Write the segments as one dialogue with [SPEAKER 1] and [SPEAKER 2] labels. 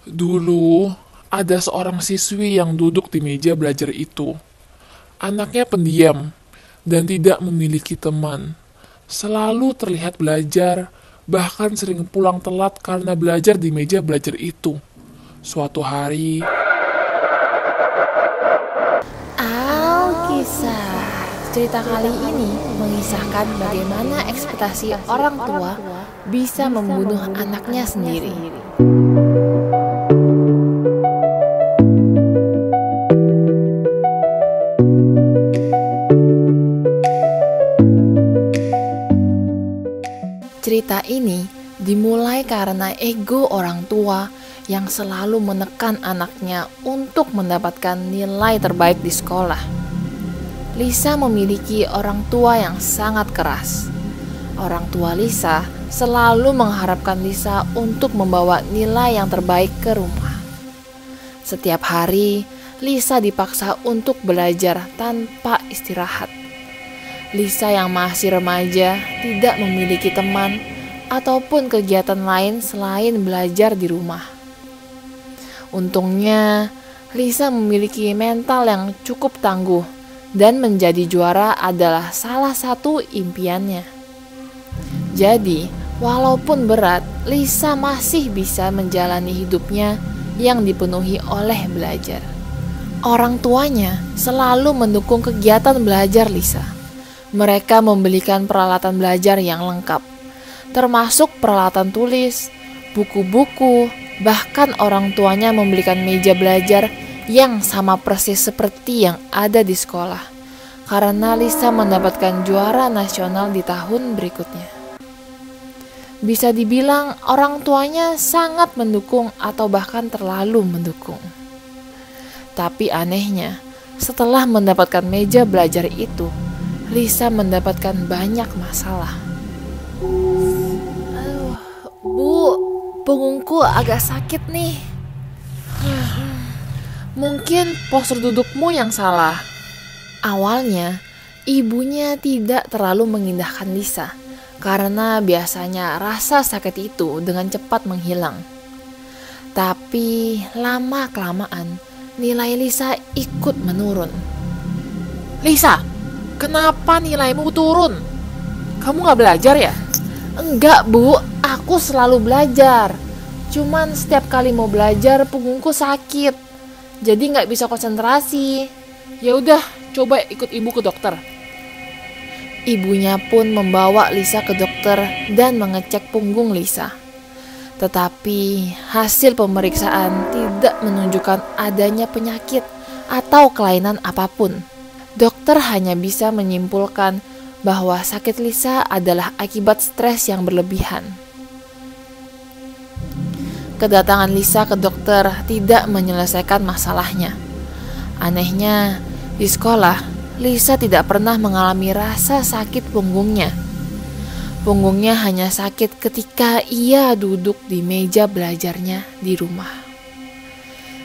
[SPEAKER 1] Dulu, ada seorang siswi yang duduk di meja belajar itu. Anaknya pendiam dan tidak memiliki teman. Selalu terlihat belajar, bahkan sering pulang telat karena belajar di meja belajar itu. Suatu hari,
[SPEAKER 2] Kisah. Cerita kali ini mengisahkan bagaimana ekspektasi orang tua bisa membunuh anaknya sendiri. Cerita ini dimulai karena ego orang tua yang selalu menekan anaknya untuk mendapatkan nilai terbaik di sekolah. Lisa memiliki orang tua yang sangat keras. Orang tua Lisa selalu mengharapkan Lisa untuk membawa nilai yang terbaik ke rumah. Setiap hari, Lisa dipaksa untuk belajar tanpa istirahat. Lisa yang masih remaja tidak memiliki teman ataupun kegiatan lain selain belajar di rumah. Untungnya, Lisa memiliki mental yang cukup tangguh dan menjadi juara adalah salah satu impiannya. Jadi, walaupun berat, Lisa masih bisa menjalani hidupnya yang dipenuhi oleh belajar. Orang tuanya selalu mendukung kegiatan belajar Lisa. Mereka membelikan peralatan belajar yang lengkap, termasuk peralatan tulis, buku-buku, bahkan orang tuanya membelikan meja belajar yang sama persis seperti yang ada di sekolah, karena Lisa mendapatkan juara nasional di tahun berikutnya. Bisa dibilang orang tuanya sangat mendukung atau bahkan terlalu mendukung. Tapi anehnya, setelah mendapatkan meja belajar itu, Lisa mendapatkan banyak masalah. Bu, punggungku agak sakit nih. Mungkin postur dudukmu yang salah. Awalnya, ibunya tidak terlalu mengindahkan Lisa karena biasanya rasa sakit itu dengan cepat menghilang. Tapi lama-kelamaan, nilai Lisa ikut menurun. Lisa, kenapa nilaimu turun? Kamu gak belajar ya? Enggak, Bu. Aku selalu belajar. Cuman setiap kali mau belajar, punggungku sakit. Jadi gak bisa konsentrasi. Ya udah, coba ikut ibu ke dokter. Ibunya pun membawa Lisa ke dokter dan mengecek punggung Lisa. Tetapi hasil pemeriksaan tidak menunjukkan adanya penyakit atau kelainan apapun. Dokter hanya bisa menyimpulkan bahwa sakit Lisa adalah akibat stres yang berlebihan. Kedatangan Lisa ke dokter tidak menyelesaikan masalahnya. Anehnya, di sekolah, Lisa tidak pernah mengalami rasa sakit punggungnya. Punggungnya hanya sakit ketika ia duduk di meja belajarnya di rumah.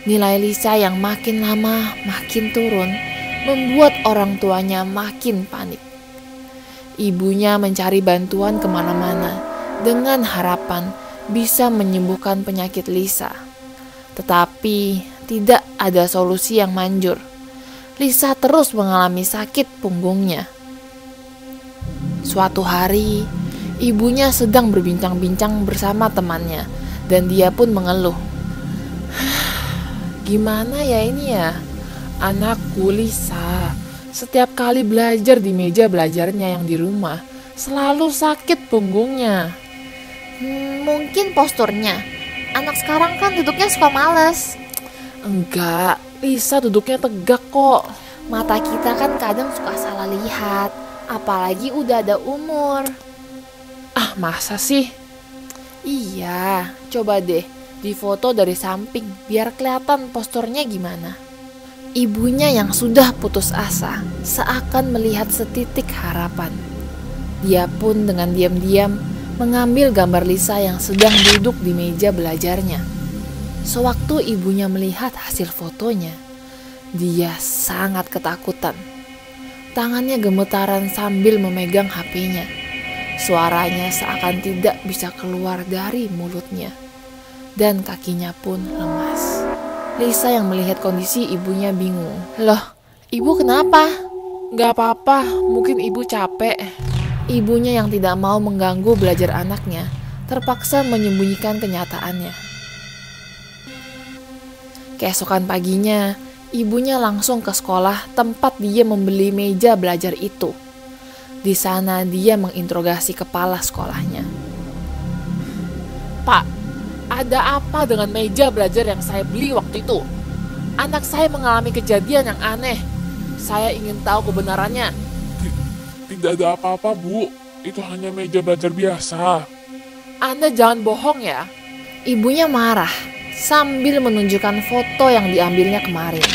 [SPEAKER 2] Nilai Lisa yang makin lama makin turun membuat orang tuanya makin panik. Ibunya mencari bantuan kemana-mana dengan harapan bisa menyembuhkan penyakit Lisa. Tetapi tidak ada solusi yang manjur. Lisa terus mengalami sakit punggungnya. Suatu hari, ibunya sedang berbincang-bincang bersama temannya dan dia pun mengeluh. Gimana ya ini ya? Anakku Lisa, setiap kali belajar di meja belajarnya yang di rumah, selalu sakit punggungnya. Mungkin posturnya. Anak sekarang kan duduknya suka males.
[SPEAKER 1] Enggak, Lisa duduknya tegak kok.
[SPEAKER 2] Mata kita kan kadang suka salah lihat, apalagi udah ada umur.
[SPEAKER 1] Ah, masa sih?
[SPEAKER 2] Iya, coba deh difoto dari samping biar kelihatan posturnya gimana. Ibunya yang sudah putus asa seakan melihat setitik harapan. Dia pun dengan diam-diam mengambil gambar Lisa yang sedang duduk di meja belajarnya. Sewaktu ibunya melihat hasil fotonya, dia sangat ketakutan. Tangannya gemetaran sambil memegang HP-nya. Suaranya seakan tidak bisa keluar dari mulutnya. dan kakinya pun lemas. Lisa yang melihat kondisi ibunya bingung. "Loh, ibu kenapa?"
[SPEAKER 1] Gak apa-apa, mungkin ibu capek.
[SPEAKER 2] Ibunya yang tidak mau mengganggu belajar anaknya terpaksa menyembunyikan kenyataannya. Keesokan paginya, ibunya langsung ke sekolah tempat dia membeli meja belajar itu. Di sana dia menginterogasi kepala sekolahnya.
[SPEAKER 1] "Pak, ada apa dengan meja belajar yang saya beli waktu itu? Anak saya mengalami kejadian yang aneh. Saya ingin tahu kebenarannya." Tidak ada apa-apa, Bu. Itu hanya meja belajar biasa. Anda jangan bohong ya.
[SPEAKER 2] Ibunya marah sambil menunjukkan foto yang diambilnya kemarin.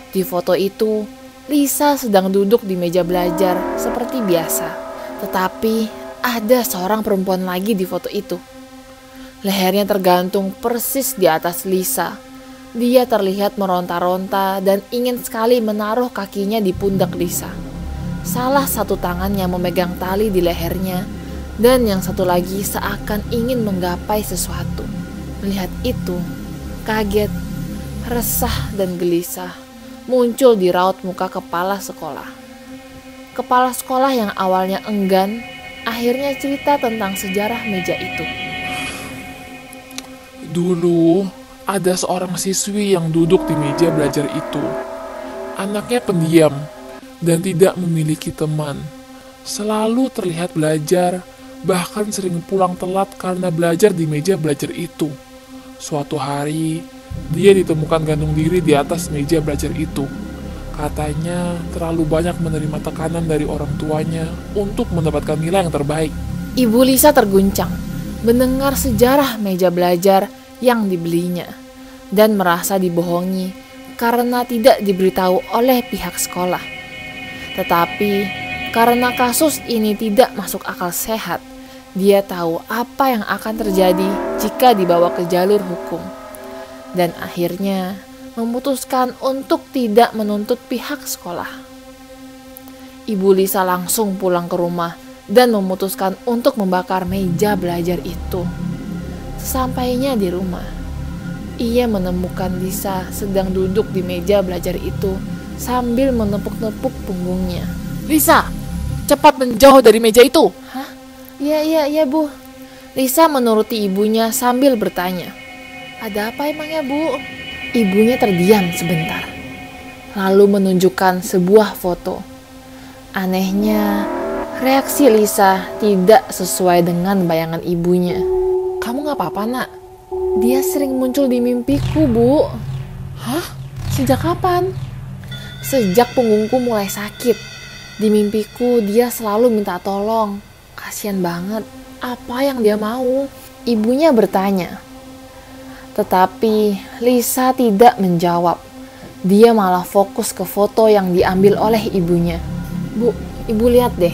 [SPEAKER 2] Di foto itu, Lisa sedang duduk di meja belajar seperti biasa. Tetapi ada seorang perempuan lagi di foto itu. Lehernya tergantung persis di atas Lisa. Dia terlihat meronta-ronta dan ingin sekali menaruh kakinya di pundak Lisa. Salah satu tangannya memegang tali di lehernya, dan yang satu lagi seakan ingin menggapai sesuatu. Melihat itu, kaget, resah dan gelisah muncul di raut muka kepala sekolah. Kepala sekolah yang awalnya enggan, akhirnya cerita tentang sejarah meja itu.
[SPEAKER 1] Dulu, ada seorang siswi yang duduk di meja belajar itu. Anaknya pendiam dan tidak memiliki teman. Selalu terlihat belajar, bahkan sering pulang telat karena belajar di meja belajar itu. Suatu hari, dia ditemukan gantung diri di atas meja belajar itu. Katanya terlalu banyak menerima tekanan dari orang tuanya untuk mendapatkan nilai yang terbaik.
[SPEAKER 2] Ibu Lisa terguncang mendengar sejarah meja belajar yang dibelinya dan merasa dibohongi karena tidak diberitahu oleh pihak sekolah. Tetapi karena kasus ini tidak masuk akal sehat, dia tahu apa yang akan terjadi jika dibawa ke jalur hukum. Dan akhirnya memutuskan untuk tidak menuntut pihak sekolah. Ibu Lisa langsung pulang ke rumah dan memutuskan untuk membakar meja belajar itu. Sesampainya di rumah, ia menemukan Lisa sedang duduk di meja belajar itu sambil menepuk-nepuk punggungnya.
[SPEAKER 1] "Lisa, cepat menjauh dari meja itu."
[SPEAKER 2] "Hah? Iya Bu." Lisa menuruti ibunya sambil bertanya. "Ada apa emangnya Bu?" Ibunya terdiam sebentar, lalu menunjukkan sebuah foto. Anehnya, reaksi Lisa tidak sesuai dengan bayangan ibunya.
[SPEAKER 1] "Kamu gak apa-apa, Nak?"
[SPEAKER 2] "Dia sering muncul di mimpiku, Bu."
[SPEAKER 1] "Hah? Sejak kapan?"
[SPEAKER 2] "Sejak punggungku mulai sakit. Di mimpiku dia selalu minta tolong. Kasian banget. Apa yang dia mau?" Ibunya bertanya. Tetapi Lisa tidak menjawab. Dia malah fokus ke foto yang diambil oleh ibunya. "Bu, ibu lihat deh.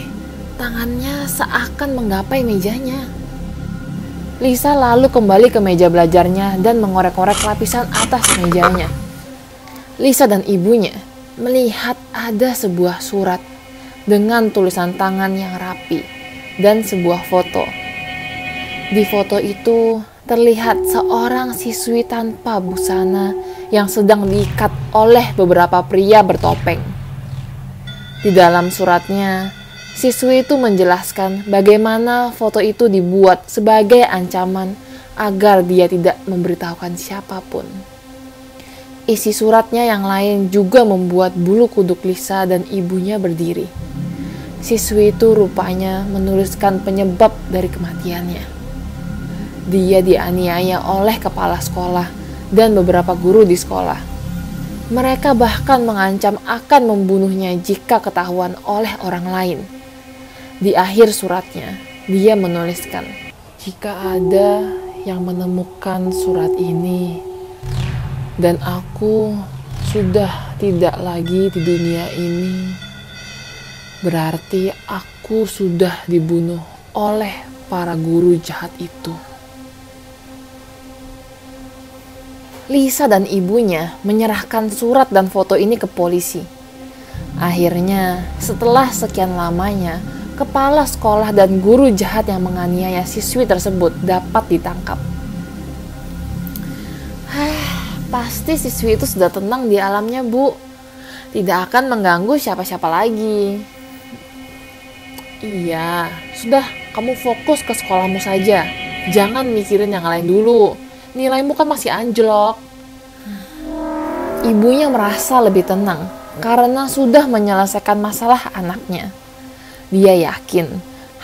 [SPEAKER 2] Tangannya seakan menggapai mejanya." Lisa lalu kembali ke meja belajarnya dan mengorek-orek lapisan atas mejanya. Lisa dan ibunya melihat ada sebuah surat dengan tulisan tangan yang rapi dan sebuah foto. Di foto itu terlihat seorang siswi tanpa busana yang sedang diikat oleh beberapa pria bertopeng. Di dalam suratnya, siswi itu menjelaskan bagaimana foto itu dibuat sebagai ancaman agar dia tidak memberitahukan siapapun. Isi suratnya yang lain juga membuat bulu kuduk Lisa dan ibunya berdiri. Siswi itu rupanya menuliskan penyebab dari kematiannya. Dia dianiaya oleh kepala sekolah dan beberapa guru di sekolah. Mereka bahkan mengancam akan membunuhnya jika ketahuan oleh orang lain. Di akhir suratnya, dia menuliskan, "Jika ada yang menemukan surat ini, dan aku sudah tidak lagi di dunia ini, berarti aku sudah dibunuh oleh para guru jahat itu." Lisa dan ibunya menyerahkan surat dan foto ini ke polisi. Akhirnya, setelah sekian lamanya, kepala sekolah dan guru jahat yang menganiaya siswi tersebut dapat ditangkap. pasti siswi itu sudah tenang di alamnya, Bu. Tidak akan mengganggu siapa-siapa lagi. Iya, sudah, kamu fokus ke sekolahmu saja. Jangan mikirin yang lain dulu. Nilaimu kan masih anjlok. Ibunya merasa lebih tenang karena sudah menyelesaikan masalah anaknya. Dia yakin,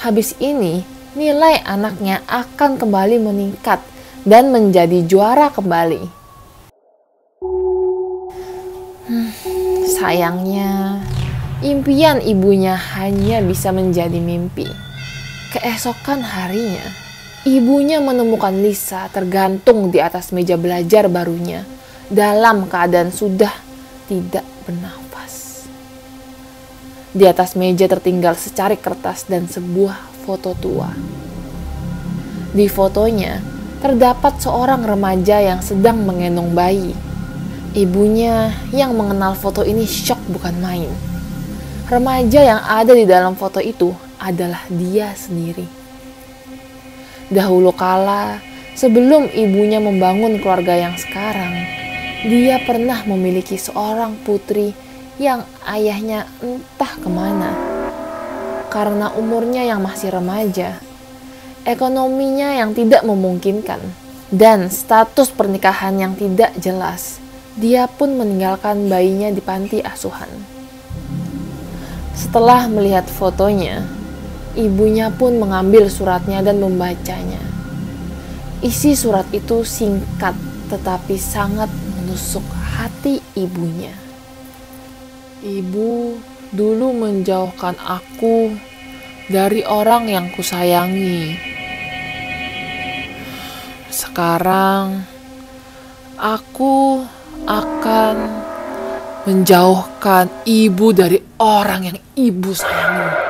[SPEAKER 2] habis ini nilai anaknya akan kembali meningkat dan menjadi juara kembali. Sayangnya, impian ibunya hanya bisa menjadi mimpi. Keesokan harinya, ibunya menemukan Lisa tergantung di atas meja belajar barunya dalam keadaan sudah tidak bernafas. Di atas meja tertinggal secarik kertas dan sebuah foto tua. Di fotonya terdapat seorang remaja yang sedang menggendong bayi. Ibunya yang mengenal foto ini syok bukan main. Remaja yang ada di dalam foto itu adalah dia sendiri. Dahulu kala, sebelum ibunya membangun keluarga yang sekarang, dia pernah memiliki seorang putri yang ayahnya entah kemana. Karena umurnya yang masih remaja, ekonominya yang tidak memungkinkan, dan status pernikahan yang tidak jelas, dia pun meninggalkan bayinya di panti asuhan. Setelah melihat fotonya, ibunya pun mengambil suratnya dan membacanya. Isi surat itu singkat tetapi sangat menusuk hati ibunya. Ibu dulu menjauhkan aku dari orang yang kusayangi. Sekarang aku akan menjauhkan ibu dari orang yang ibu sayangi.